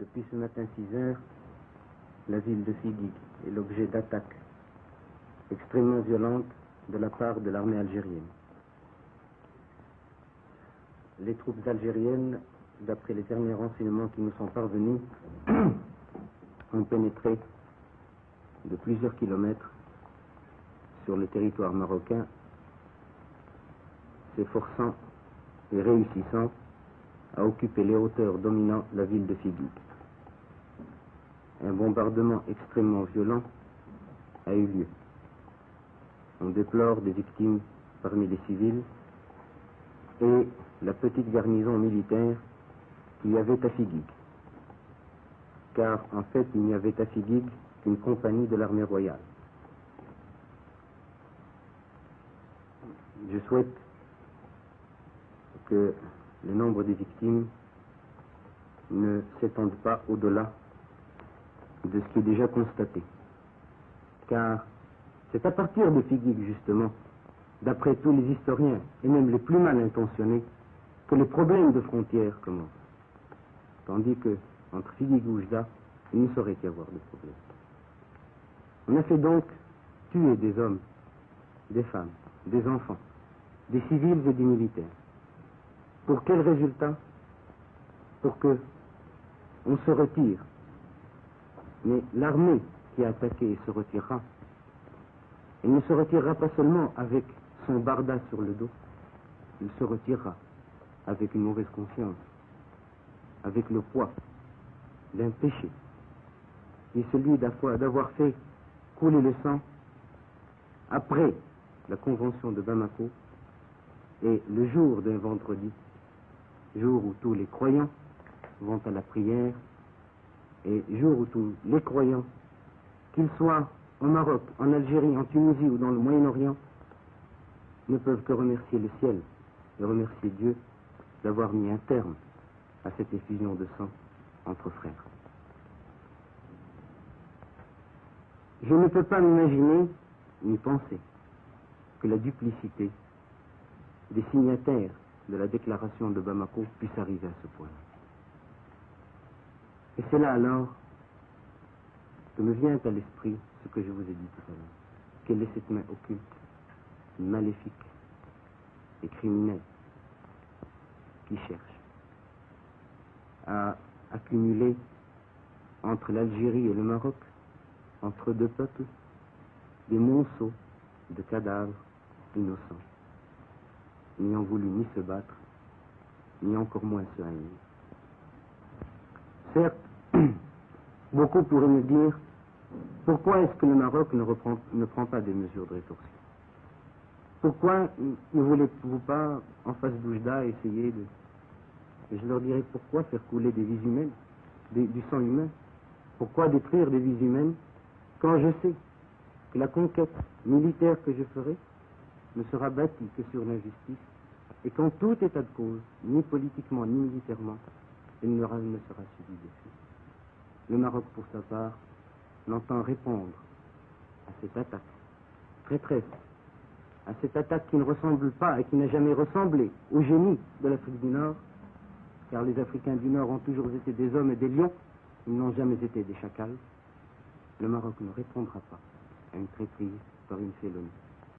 Depuis ce matin 6 heures, la ville de Figuig est l'objet d'attaques extrêmement violentes de la part de l'armée algérienne. Les troupes algériennes, d'après les derniers renseignements qui nous sont parvenus, ont pénétré de plusieurs kilomètres sur le territoire marocain, s'efforçant et réussissant à occuper les hauteurs dominant la ville de Figuig. Un bombardement extrêmement violent a eu lieu. On déplore des victimes parmi les civils et la petite garnison militaire qu'il y avait à Figuig. Car en fait, il n'y avait à Figuig qu'une compagnie de l'armée royale. Je souhaite que le nombre des victimes ne s'étende pas au-delà de ce qui est déjà constaté. Car c'est à partir de Figuig, justement, d'après tous les historiens, et même les plus mal intentionnés, que les problèmes de frontières commencent. Tandis que, entre Figuig et Oujda, il ne saurait y avoir de problème. On a fait donc tuer des hommes, des femmes, des enfants, des civils et des militaires. Pour quel résultat? Pour que on se retire. Mais l'armée qui a attaqué se retirera. Elle ne se retirera pas seulement avec son barda sur le dos, il se retirera avec une mauvaise conscience, avec le poids d'un péché, qui est celui d'avoir fait couler le sang après la convention de Bamako et le jour d'un vendredi, jour où tous les croyants vont à la prière et jour où tous les croyants, qu'ils soient au Maroc, en Algérie, en Tunisie ou dans le Moyen-Orient, ne peuvent que remercier le ciel et remercier Dieu d'avoir mis un terme à cette effusion de sang entre frères. Je ne peux pas m'imaginer ni penser que la duplicité des signataires de la déclaration de Bamako puisse arriver à ce point-là. Et c'est là alors que me vient à l'esprit ce que je vous ai dit tout à l'heure. Quelle est cette main occulte, maléfique et criminelle qui cherche à accumuler entre l'Algérie et le Maroc, entre deux peuples, des monceaux de cadavres innocents, n'ayant voulu ni se battre, ni encore moins se haïr. Certes, beaucoup pourraient me dire, pourquoi est-ce que le Maroc ne prend pas des mesures de rétorsion? Pourquoi ne voulez-vous pas, en face d'Oujda, essayer de... Et je leur dirais, pourquoi faire couler des vies humaines, du sang humain? Pourquoi détruire des vies humaines quand je sais que la conquête militaire que je ferai ne sera bâtie que sur l'injustice et qu'en tout état de cause, ni politiquement ni militairement, elle ne sera subie dessus. Le Maroc, pour sa part, n'entend répondre à cette attaque traîtresse, à cette attaque qui ne ressemble pas et qui n'a jamais ressemblé au génie de l'Afrique du Nord, car les Africains du Nord ont toujours été des hommes et des lions, ils n'ont jamais été des chacals. Le Maroc ne répondra pas à une traîtrise par une félonie.